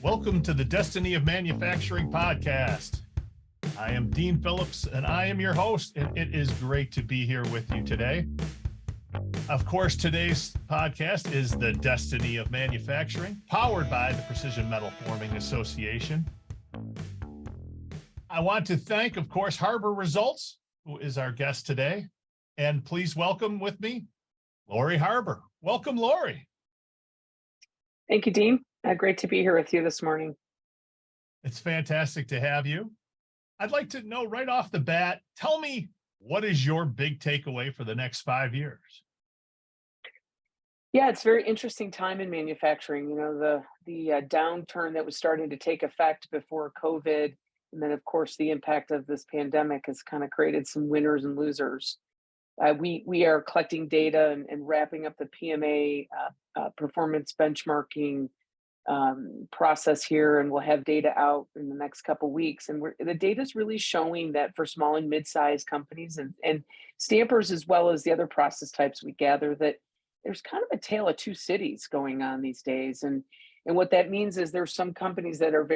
Welcome to the Destiny of Manufacturing podcast. I am Dean Phillips and I am your host, and it is great to be here with you today. Of course, today's podcast is the Destiny of Manufacturing, powered by the Precision Metal Forming Association. I want to thank, of course, Harbour Results, who is our guest today. And please welcome with me, Laurie Harbour. Welcome, Laurie. Thank you, Dean. Great to be here with you this morning. It's fantastic to have you. I'd like to know right off the bat, tell me, what is your big takeaway for the next 5 years? Yeah, it's a very interesting time in manufacturing. You know, the downturn that was starting to take effect before COVID, and then of course the impact of this pandemic has kind of created some winners and losers. We are collecting data and wrapping up the PMA performance benchmarking process here, and we'll have data out in the next couple of weeks. And the data is really showing that for small and mid-sized companies and stampers, as well as the other process types we gather, that there's kind of a tale of two cities going on these days. And what that means is there's some companies that are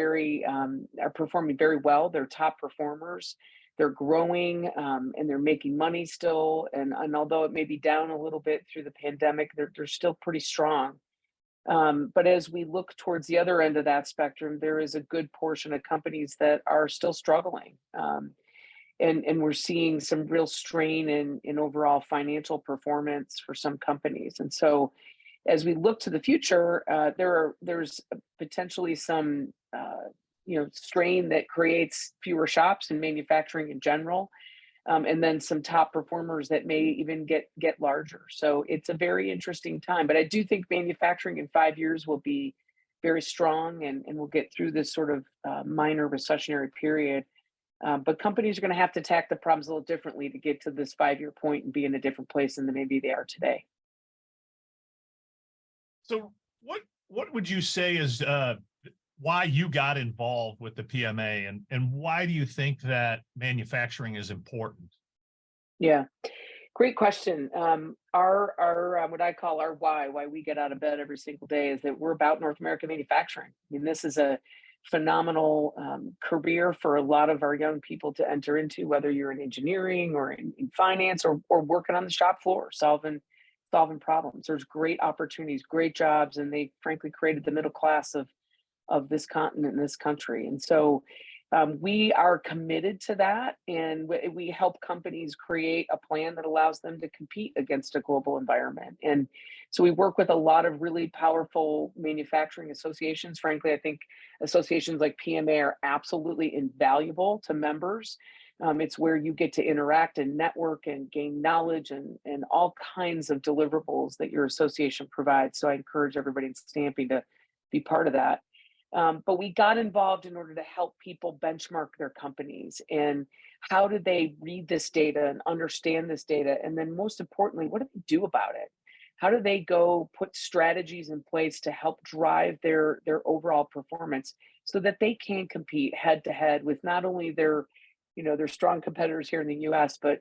are performing very well. They're top performers. They're growing and they're making money still. And although it may be down a little bit through the pandemic, they're still pretty strong. But as we look towards the other end of that spectrum, there is a good portion of companies that are still struggling. And we're seeing some real strain in overall financial performance for some companies. And so as we look to the future, there's potentially some strain that creates fewer shops in manufacturing in general. And then some top performers that may even get larger. So it's a very interesting time. But I do think manufacturing in 5 years will be very strong, and we'll get through this sort of minor recessionary period. But companies are going to have to attack the problems a little differently to get to this 5-year point and be in a different place than maybe they are today. So what would you say is why you got involved with the PMA, and why do you think that manufacturing is important? Yeah, great question. Our what I call our why we get out of bed every single day is that we're about North American manufacturing. I mean, this is a phenomenal career for a lot of our young people to enter into, whether you're in engineering or in finance or working on the shop floor, solving problems. There's great opportunities, great jobs, and they frankly created the middle class of this continent and this country. And so we are committed to that, and we help companies create a plan that allows them to compete against a global environment. And so we work with a lot of really powerful manufacturing associations. Frankly, I think associations like PMA are absolutely invaluable to members. It's where you get to interact and network and gain knowledge and all kinds of deliverables that your association provides. So I encourage everybody in stamping to be part of that. But we got involved in order to help people benchmark their companies, and how do they read this data and understand this data? And then most importantly, what do they do about it? How do they go put strategies in place to help drive their overall performance so that they can compete head to head with not only their strong competitors here in the US, but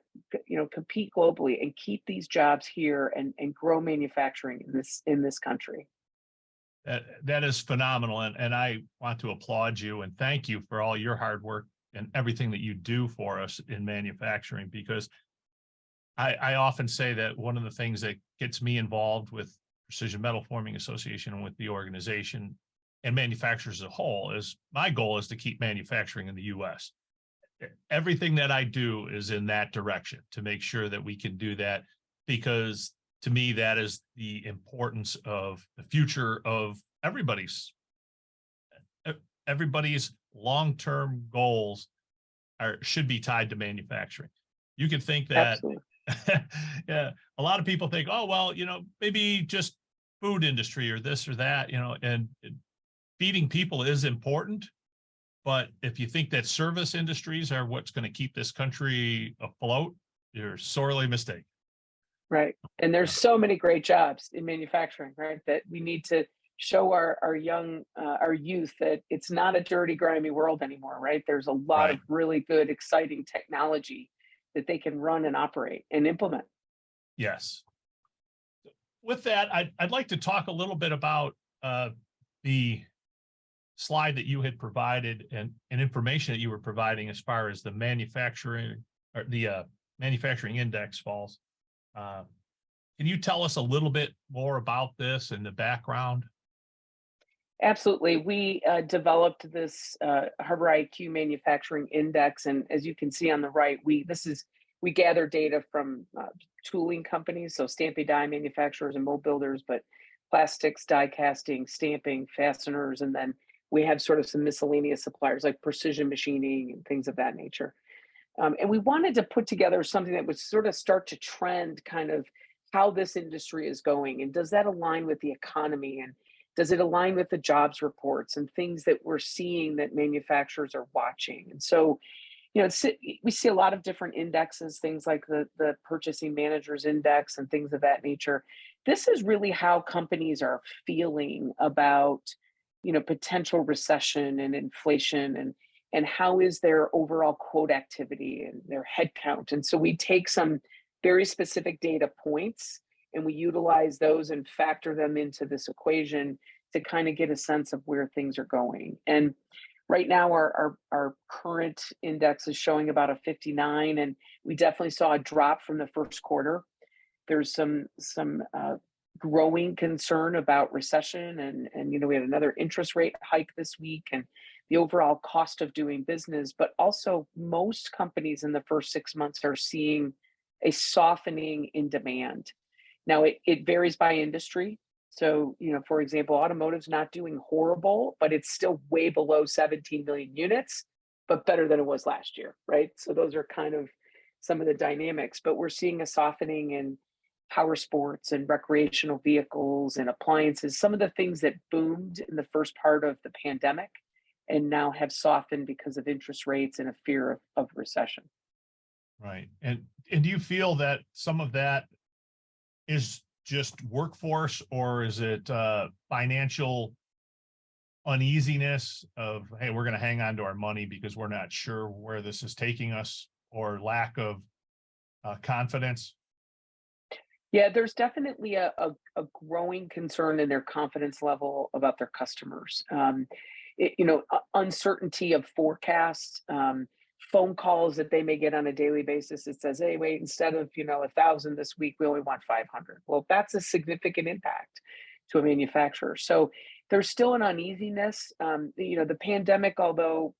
compete globally and keep these jobs here and grow manufacturing in this country. That is phenomenal. And I want to applaud you and thank you for all your hard work and everything that you do for us in manufacturing, because I often say that one of the things that gets me involved with Precision Metal Forming Association and with the organization and manufacturers as a whole is my goal is to keep manufacturing in the US. Everything that I do is in that direction to make sure that we can do that, because to me, that is the importance of the future of everybody's long-term goals should be tied to manufacturing. You can think that, yeah, a lot of people think, oh, well, maybe just food industry or this or that, and feeding people is important. But if you think that service industries are what's going to keep this country afloat, you're sorely mistaken. Right. And there's so many great jobs in manufacturing, right? That we need to show our youth that it's not a dirty, grimy world anymore, right? There's a lot of really good, exciting technology that they can run and operate and implement. Yes. With that, I'd like to talk a little bit about the slide that you had provided and information that you were providing as far as the manufacturing or the manufacturing index falls. Can you tell us a little bit more about this and the background? Absolutely. We developed this Harbor IQ manufacturing index, and as you can see on the right, we gather data from tooling companies, so stamping die manufacturers and mold builders, but plastics, die casting, stamping, fasteners, and then we have sort of some miscellaneous suppliers like precision machining and things of that nature. And we wanted to put together something that would sort of start to trend kind of how this industry is going, and does that align with the economy, and does it align with the jobs reports and things that we're seeing that manufacturers are watching. And so, we see a lot of different indexes, things like the purchasing managers index and things of that nature. This is really how companies are feeling about, potential recession and inflation, and how is their overall quote activity and their headcount. And so we take some very specific data points and we utilize those and factor them into this equation to kind of get a sense of where things are going. And right now, our current index is showing about a 59, and we definitely saw a drop from the first quarter. There's some growing concern about recession, and we had another interest rate hike this week, and the overall cost of doing business. But also, most companies in the first 6 months are seeing a softening in demand. Now, it varies by industry. So, for example, automotive's not doing horrible, but it's still way below 17 million units, but better than it was last year, right? So those are kind of some of the dynamics. But we're seeing a softening in power sports and recreational vehicles and appliances, some of the things that boomed in the first part of the pandemic and now have softened because of interest rates and a fear of recession. Right. And do you feel that some of that is just workforce, or is it financial uneasiness of, hey, we're going to hang on to our money because we're not sure where this is taking us, or lack of confidence? Yeah, there's definitely a growing concern in their confidence level about their customers. Uncertainty of forecasts, phone calls that they may get on a daily basis. It says, "Hey, wait, instead of 1,000 this week, we only want 500." Well, that's a significant impact to a manufacturer. So there's still an uneasiness. The pandemic, although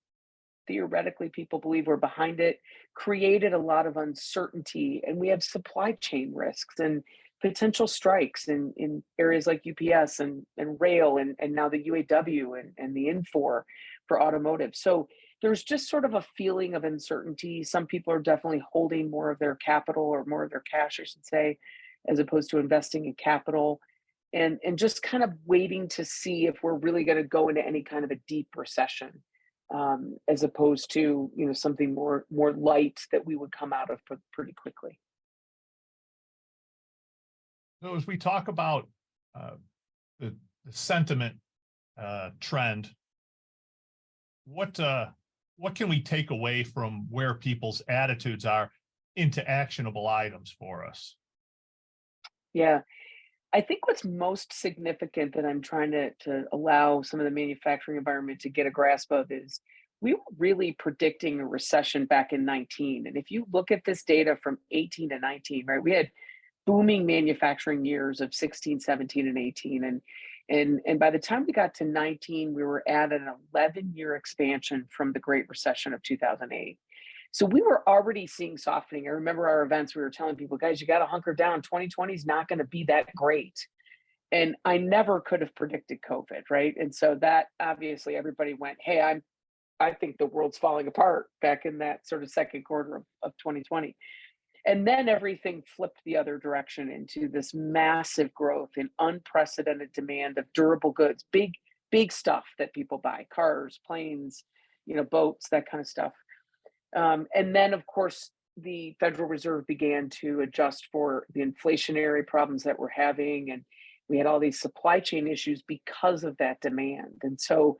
theoretically people believe we're behind it, created a lot of uncertainty, and we have supply chain risks and potential strikes in areas like UPS and rail, and now the UAW and the Infor for automotive. So there's just sort of a feeling of uncertainty. Some people are definitely holding more of their capital, or more of their cash, I should say, as opposed to investing in capital, and just kind of waiting to see if we're really going to go into any kind of a deep recession, as opposed to something more light that we would come out of pretty quickly. So as we talk about the sentiment trend, what can we take away from where people's attitudes are into actionable items for us? Yeah, I think what's most significant that I'm trying to allow some of the manufacturing environment to get a grasp of is we were really predicting a recession back in 19. And if you look at this data from 18 to 19, right, we had booming manufacturing years of 16, 17, and 18. And by the time we got to 19, we were at an 11-year expansion from the Great Recession of 2008. So we were already seeing softening. I remember our events, we were telling people, guys, you got to hunker down. 2020 is not going to be that great. And I never could have predicted COVID, right? And so that obviously everybody went, hey, I think the world's falling apart back in that sort of second quarter of 2020. And then everything flipped the other direction into this massive growth in unprecedented demand of durable goods, big stuff that people buy, cars, planes, boats, that kind of stuff. And then, of course, the Federal Reserve began to adjust for the inflationary problems that we're having. And we had all these supply chain issues because of that demand. And so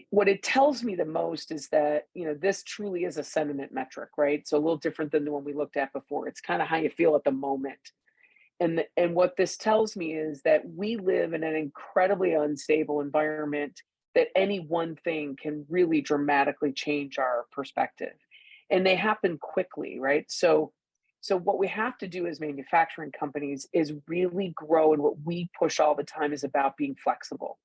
what it tells me the most is that, this truly is a sentiment metric, right? So a little different than the one we looked at before. It's kind of how you feel at the moment. And what this tells me is that we live in an incredibly unstable environment that any one thing can really dramatically change our perspective. And they happen quickly, right? So what we have to do as manufacturing companies is really grow, and what we push all the time is about being flexible.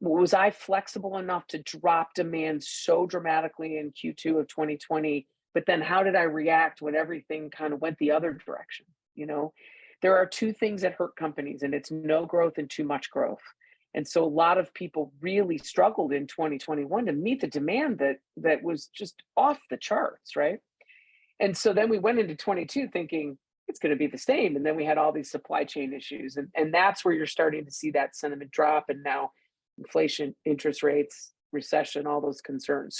Was I flexible enough to drop demand so dramatically in Q2 of 2020? But then how did I react when everything kind of went the other direction? You know, there are two things that hurt companies, and it's no growth and too much growth. And so a lot of people really struggled in 2021 to meet the demand that was just off the charts, right? And so then we went into 22 thinking it's going to be the same. And then we had all these supply chain issues. And that's where you're starting to see that sentiment drop. And now inflation, interest rates, recession, all those concerns.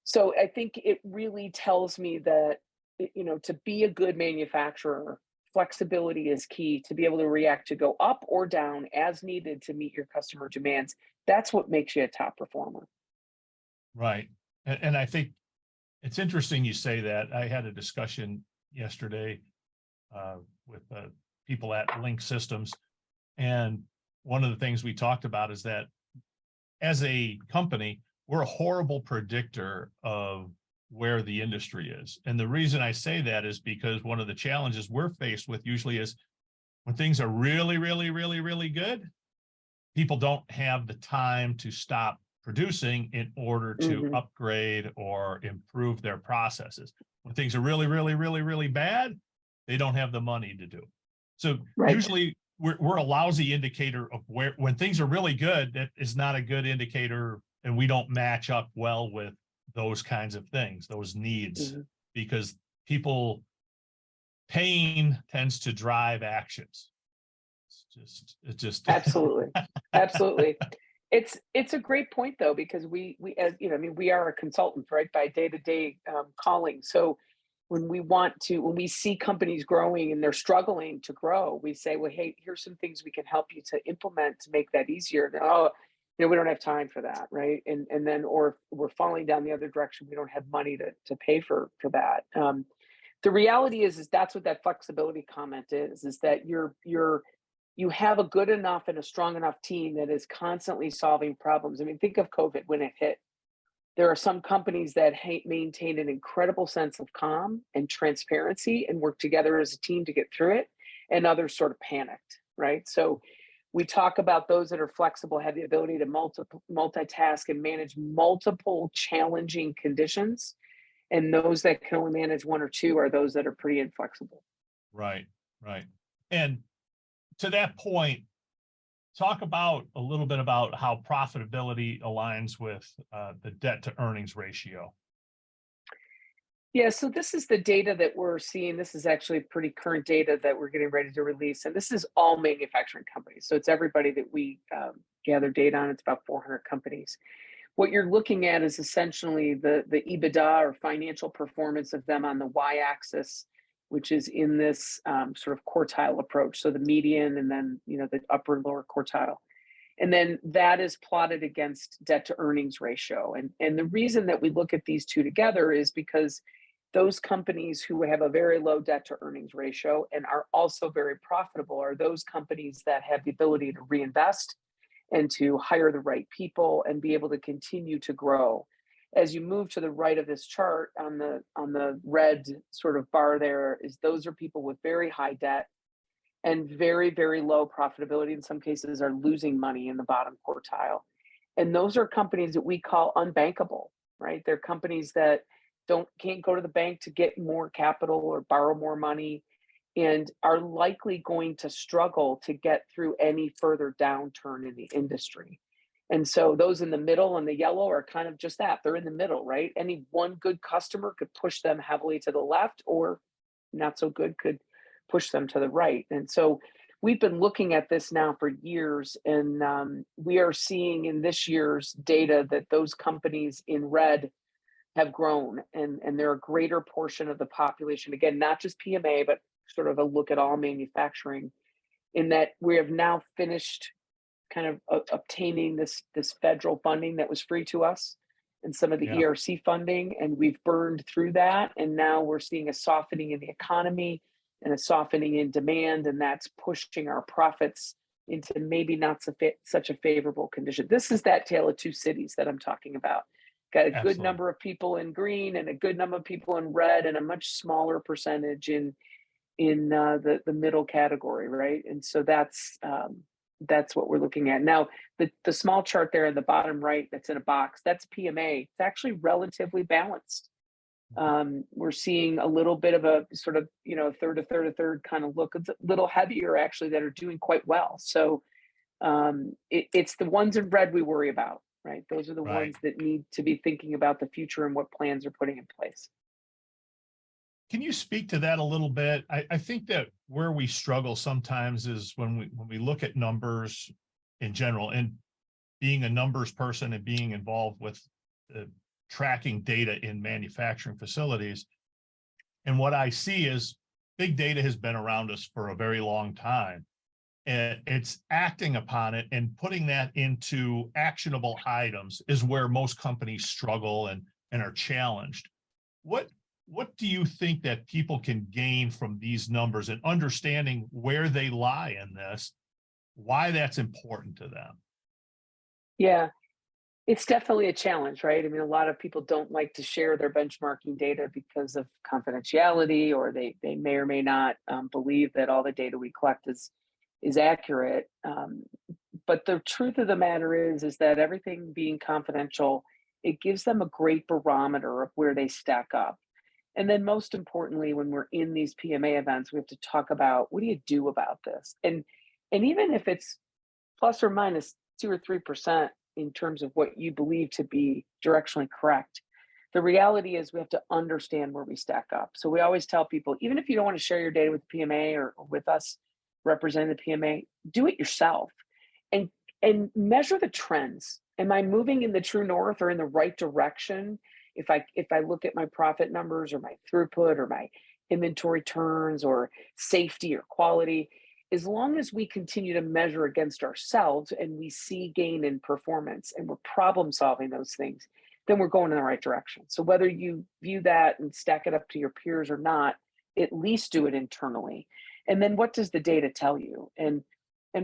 So I think it really tells me that, to be a good manufacturer, flexibility is key to be able to react to go up or down as needed to meet your customer demands. That's what makes you a top performer. Right. And I think it's interesting you say that. I had a discussion yesterday with people at Link Systems. And one of the things we talked about is that as a company, we're a horrible predictor of where the industry is. And the reason I say that is because one of the challenges we're faced with usually is when things are really, really, really, really good, people don't have the time to stop producing in order to upgrade or improve their processes. When things are really, really, really, really bad, they don't have the money to do. So Right. usually we're a lousy indicator of where, when things are really good, that is not a good indicator, and we don't match up well with those kinds of things, those needs, because pain tends to drive actions. It's just Absolutely. Absolutely. It's a great point though, because we as we are a consultant, right, by day-to-day calling. So when we see companies growing and they're struggling to grow, we say, well, hey, here's some things we can help you to implement to make that easier. And, oh, we don't have time for that, right? And then, or if we're falling down the other direction, we don't have money to pay for that. The reality is that's what that flexibility comment is that you have a good enough and a strong enough team that is constantly solving problems. I mean, think of COVID when it hit. There are some companies that maintain an incredible sense of calm and transparency and work together as a team to get through it, and others sort of panicked, right? So we talk about those that are flexible, have the ability to multitask and manage multiple challenging conditions. And those that can only manage one or two are those that are pretty inflexible. Right, right. And to that point, talk about a little bit about how profitability aligns with the debt to earnings ratio. Yeah, so this is the data that we're seeing. This is actually pretty current data that we're getting ready to release. And this is all manufacturing companies. So it's everybody that we gather data on. It's about 400 companies. What you're looking at is essentially the EBITDA or financial performance of them on the y-axis, which is in this sort of quartile approach. So the median and then, the upper and lower quartile. And then that is plotted against debt to earnings ratio. And the reason that we look at these two together is because those companies who have a very low debt to earnings ratio and are also very profitable are those companies that have the ability to reinvest and to hire the right people and be able to continue to grow. As you move to the right of this chart on the red sort of bar there, is those are people with very high debt and very, very low profitability. In some cases are losing money in the bottom quartile. And those are companies that we call unbankable, right? They're companies that can't go to the bank to get more capital or borrow more money, and are likely going to struggle to get through any further downturn in the industry. And so those in the middle and the yellow are kind of just that. They're in the middle, right? Any one good customer could push them heavily to the left, or not so good could push them to the right. And so we've been looking at this now for years, and we are seeing in this year's data that those companies in red have grown, and they're a greater portion of the population. Again, not just PMA, but sort of a look at all manufacturing, in that we have now finished kind of obtaining this federal funding that was free to us and some of the ERC funding, and we've burned through that, and now we're seeing a softening in the economy and a softening in demand, and that's pushing our profits into maybe not such a favorable condition. This is that tale of two cities that I'm talking about. Got a good Absolutely. number of people in green and a good number of people in red, and a much smaller percentage in the middle category, right? And so that's what we're looking at now. The small chart there in the bottom right, that's in a box, that's PMA. It's actually relatively balanced. We're seeing a little bit of a sort of, a third, a third, a third kind of look. It's a little heavier actually that are doing quite well. So it's the ones in red we worry about, right? Those are the Right. ones that need to be thinking about the future and what plans are putting in place. Can you speak to that a little bit? I think that where we struggle sometimes is when we look at numbers in general, and being a numbers person and being involved with tracking data in manufacturing facilities. And what I see is big data has been around us for a very long time. And it's acting upon it and putting that into actionable items is where most companies struggle and are challenged. What do you think that people can gain from these numbers and understanding where they lie in this, why that's important to them? Yeah, it's definitely a challenge, right? I mean, a lot of people don't like to share their benchmarking data because of confidentiality, or they may or may not believe that all the data we collect is accurate. But the truth of the matter is that everything being confidential, it gives them a great barometer of where they stack up. And then most importantly, when we're in these PMA events, we have to talk about what do you do about this? And even if it's plus or minus 2 or 3% in terms of what you believe to be directionally correct, the reality is we have to understand where we stack up. So we always tell people, even if you don't want to share your data with the PMA or with us representing the PMA, do it yourself and measure the trends. Am I moving in the true north or in the right direction? If I look at my profit numbers or my throughput or my inventory turns or safety or quality, as long as we continue to measure against ourselves and we see gain in performance and we're problem solving those things, then we're going in the right direction. So whether you view that and stack it up to your peers or not, at least do it internally. And then what does the data tell you? And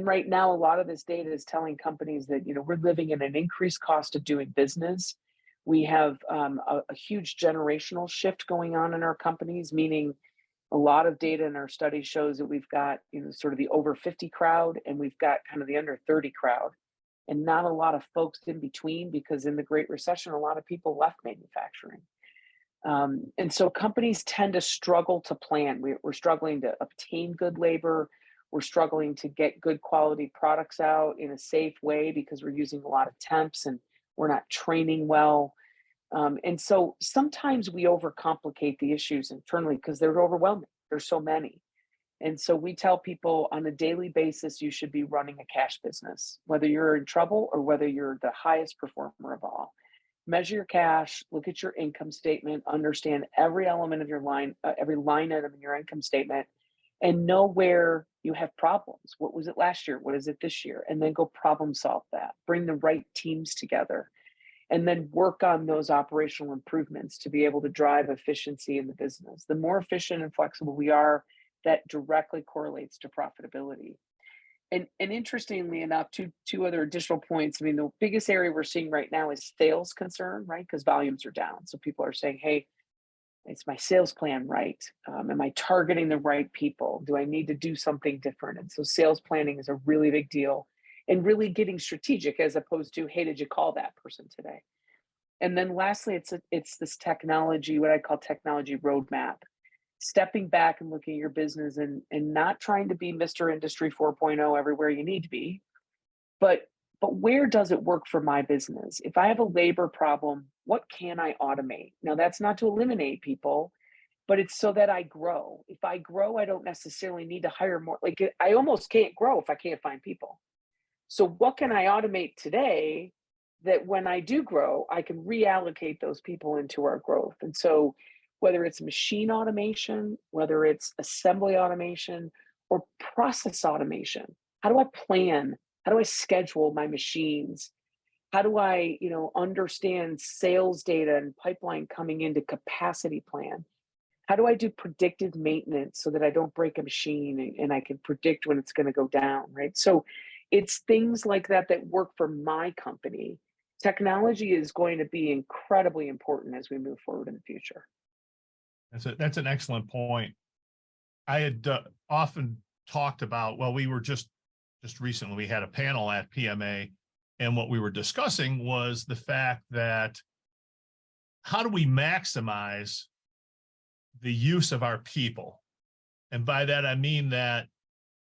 right now, a lot of this data is telling companies that we're living in an increased cost of doing business. We have a huge generational shift going on in our companies, meaning a lot of data in our study shows that we've got sort of the over 50 crowd, and we've got kind of the under 30 crowd, and not a lot of folks in between, because in the Great Recession, a lot of people left manufacturing. And so companies tend to struggle to plan. We're struggling to obtain good labor. We're struggling to get good quality products out in a safe way because we're using a lot of temps and we're not training well. And so sometimes we overcomplicate the issues internally because they're overwhelming. There's so many. And so we tell people on a daily basis, you should be running a cash business, whether you're in trouble or whether you're the highest performer of all. Measure your cash, look at your income statement, understand every element of your every line item in your income statement, and know where you have problems. What was it last year? What is it this year? And then go problem solve that. Bring the right teams together, and then work on those operational improvements to be able to drive efficiency in the business. The more efficient and flexible we are, that directly correlates to profitability. And interestingly enough, two other additional points. I mean, the biggest area we're seeing right now is sales concern, right? Because volumes are down. So people are saying, hey, is my sales plan right? Am I targeting the right people? Do I need to do something different? And so sales planning is a really big deal, and really getting strategic as opposed to, hey, did you call that person today? And then lastly, it's this technology, what I call technology roadmap. Stepping back and looking at your business and not trying to be Mr. Industry 4.0 everywhere you need to be, but where does it work for my business? If I have a labor problem, what can I automate? Now, that's not to eliminate people, but it's so that I grow. If I grow, I don't necessarily need to hire more. Like, I almost can't grow if I can't find people. So what can I automate today that when I do grow, I can reallocate those people into our growth? And so whether it's machine automation, whether it's assembly automation or process automation, how do I plan? How do I schedule my machines? How do I, understand sales data and pipeline coming into capacity plan? How do I do predictive maintenance so that I don't break a machine and I can predict when it's going to go down, right? So it's things like that that work for my company. Technology is going to be incredibly important as we move forward in the future. That's an excellent point. I had often talked about, well, we were just recently, we had a panel at PMA, and what we were discussing was the fact that how do we maximize the use of our people? And by that, I mean that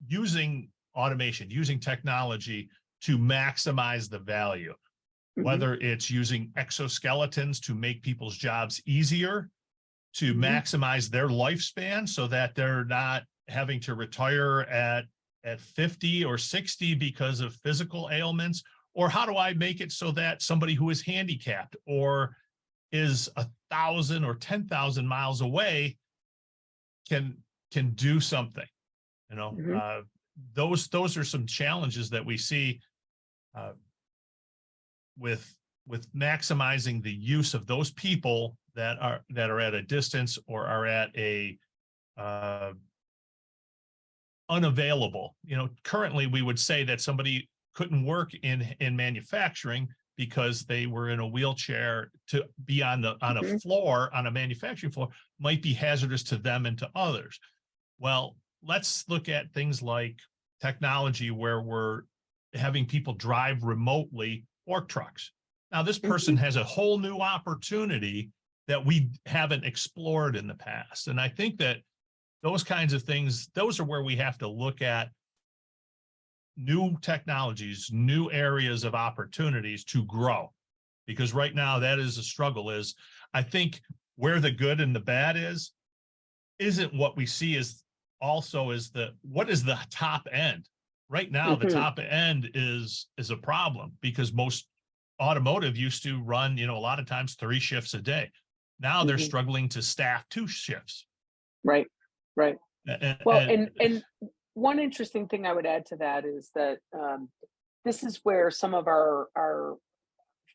using automation, using technology to maximize the value, whether it's using exoskeletons to make people's jobs easier, to maximize their lifespan so that they're not having to retire at 50 or 60 because of physical ailments, or how do I make it so that somebody who is handicapped or is 1,000 or 10,000 miles away can do something, you know. Those are some challenges that we see with maximizing the use of those people that are at a distance or are at a unavailable. You know, currently we would say that somebody couldn't work in manufacturing because they were in a wheelchair. To be on a floor, on a manufacturing floor, might be hazardous to them and to others. Well, let's look at things like technology where we're having people drive remotely fork trucks. Now, this person has a whole new opportunity that we haven't explored in the past. And I think that those kinds of things, those are where we have to look at new technologies, new areas of opportunities to grow. Because right now that is a struggle. Is I think where the good and the bad isn't what we see as also is what is the top end. Right now, the top end is a problem because most automotive used to run, you know, a lot of times 3 shifts a day. Now they're struggling to staff 2 shifts. Right. Well, And and one interesting thing I would add to that is that this is where some of our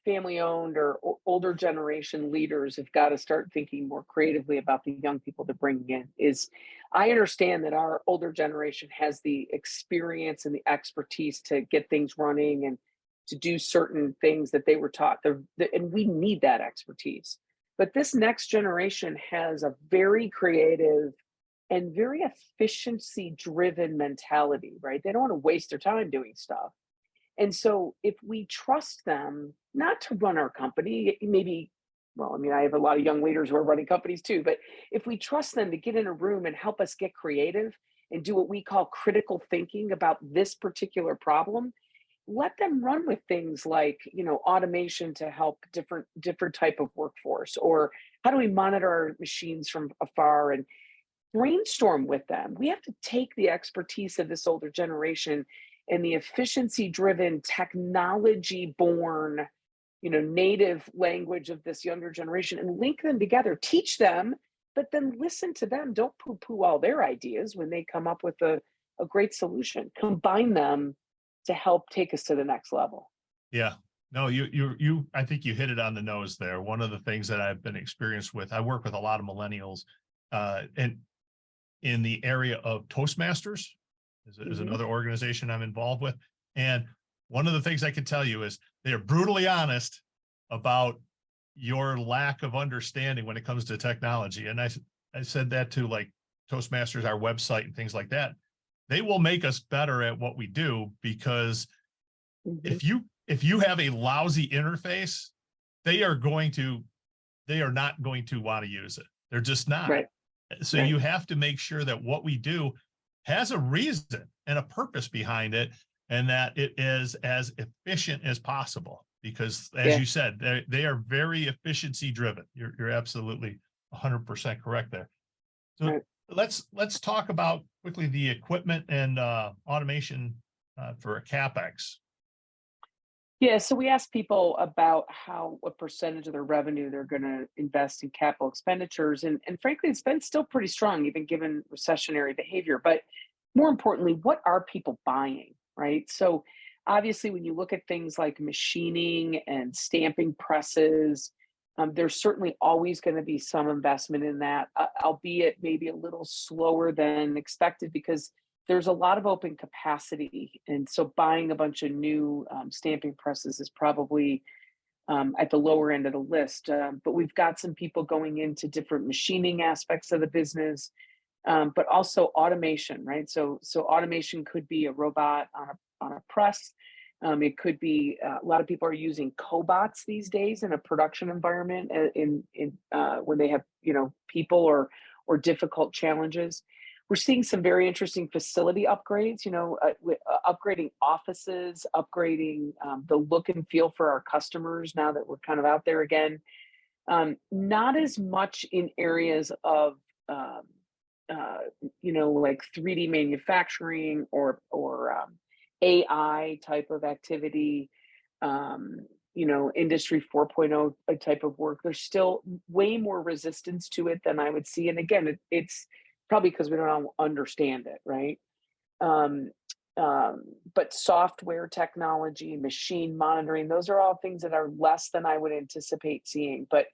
family-owned or older generation leaders have got to start thinking more creatively about the young people they're bringing in. Is I understand that our older generation has the experience and the expertise to get things running and to do certain things that they were taught, and we need that expertise. But this next generation has a very creative and very efficiency driven mentality, right? They don't want to waste their time doing stuff. And so if we trust them not to run our company, maybe, well, I mean, I have a lot of young leaders who are running companies too, but if we trust them to get in a room and help us get creative and do what we call critical thinking about this particular problem, let them run with things like, you know, automation to help different type of workforce, or how do we monitor our machines from afar, and brainstorm with them. We have to take the expertise of this older generation and the efficiency driven, technology born, you know, native language of this younger generation and link them together, teach them, but then listen to them. Don't poo poo all their ideas when they come up with a great solution. Combine them to help take us to the next level. yeah, no, I think you hit it on the nose there. One of the things that I've been experienced with, I work with a lot of millennials, and in the area of Toastmasters is another organization I'm involved with. And one of the things I can tell you is they are brutally honest about your lack of understanding when it comes to technology. And I said that to like Toastmasters, our website and things like that. They will make us better at what we do, because if you have a lousy interface, they are not going to want to use it. They're just not. Right. So you have to make sure that what we do has a reason and a purpose behind it, and that it is as efficient as possible. Because as you said, they are very efficiency driven. You're absolutely 100% correct there. So let's talk about quickly the equipment and automation for a CapEx. Yeah, so we asked people about what percentage of their revenue they're going to invest in capital expenditures, and frankly, it's been still pretty strong, even given recessionary behavior. But more importantly, what are people buying, right? So obviously, when you look at things like machining and stamping presses, there's certainly always going to be some investment in that, albeit maybe a little slower than expected, because there's a lot of open capacity. And so buying a bunch of new stamping presses is probably at the lower end of the list. But we've got some people going into different machining aspects of the business, but also automation, right? So automation could be a robot on a press. It could be a lot of people are using cobots these days in a production environment in when they have people or difficult challenges. We're seeing some very interesting facility upgrades. Upgrading offices, upgrading the look and feel for our customers now that we're kind of out there again. Not as much in areas of like 3D manufacturing or AI type of activity, industry 4.0 type of work. There's still way more resistance to it than I would see. And again, it's probably because we don't understand it, right? But software technology, machine monitoring, those are all things that are less than I would anticipate seeing. But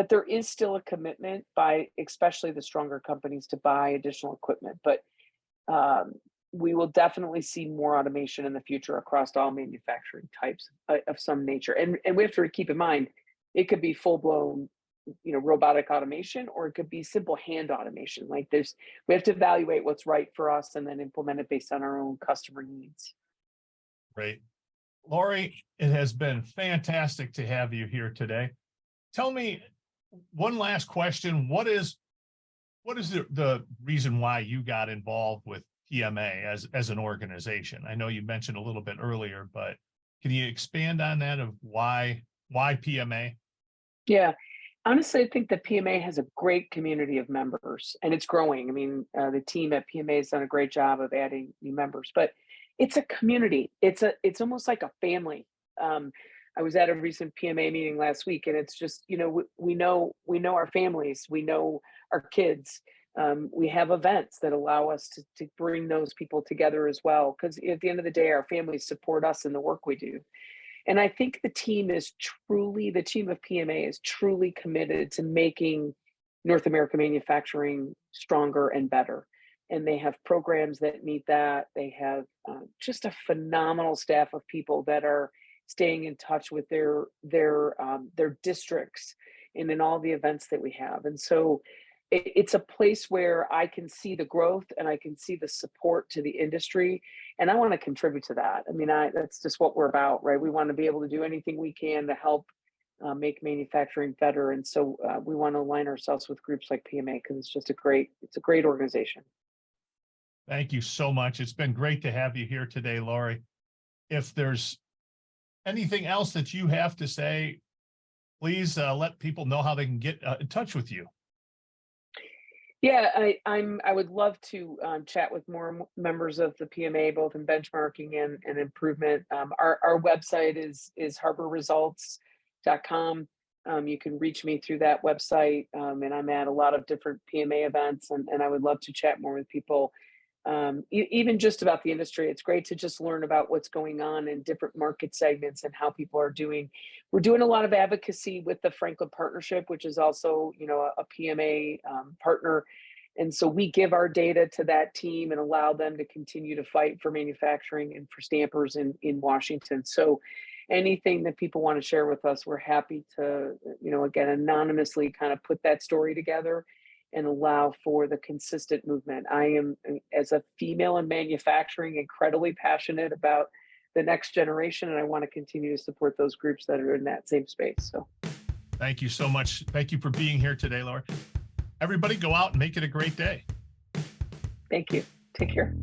there is still a commitment by especially the stronger companies to buy additional equipment. But we will definitely see more automation in the future across all manufacturing types of some nature. And we have to keep in mind, it could be full blown, robotic automation, or it could be simple hand automation. Like we have to evaluate what's right for us and then implement it based on our own customer needs. Great. Laurie, it has been fantastic to have you here today. Tell me one last question. What is the reason why you got involved with PMA as an organization? I know you mentioned a little bit earlier, but can you expand on that of why PMA? Yeah. Honestly, I think that PMA has a great community of members and it's growing. I mean, the team at PMA has done a great job of adding new members, but it's a community. It's almost like a family. I was at a recent PMA meeting last week, and it's just, we know our families, we know our kids. We have events that allow us to bring those people together as well, because at the end of the day, our families support us in the work we do. And I think the team of PMA is truly committed to making North American manufacturing stronger and better. And they have programs that meet that. They have just a phenomenal staff of people that are staying in touch with their districts and in all the events that we have. And so it's a place where I can see the growth and I can see the support to the industry, and I want to contribute to that. I mean, that's just what we're about, right? We want to be able to do anything we can to help make manufacturing better, and so we want to align ourselves with groups like PMA because it's a great organization. Thank you so much. It's been great to have you here today, Laurie. If there's anything else that you have to say, please let people know how they can get in touch with you. Yeah, I would love to chat with more members of the PMA, both in benchmarking and improvement. Our website is harborresults.com. You can reach me through that website, and I'm at a lot of different PMA events, and I would love to chat more with people, even just about the industry. It's great to just learn about what's going on in different market segments and how people are doing. We're doing a lot of advocacy with the Franklin Partnership, which is also, a PMA partner. And so we give our data to that team and allow them to continue to fight for manufacturing and for stampers in Washington. So anything that people want to share with us, we're happy to, again, anonymously kind of put that story together and allow for the consistent movement. I am, as a female in manufacturing, incredibly passionate about the next generation, and I want to continue to support those groups that are in that same space. So thank you so much. Thank you for being here today, Laurie. Everybody go out and make it a great day. Thank you. Take care.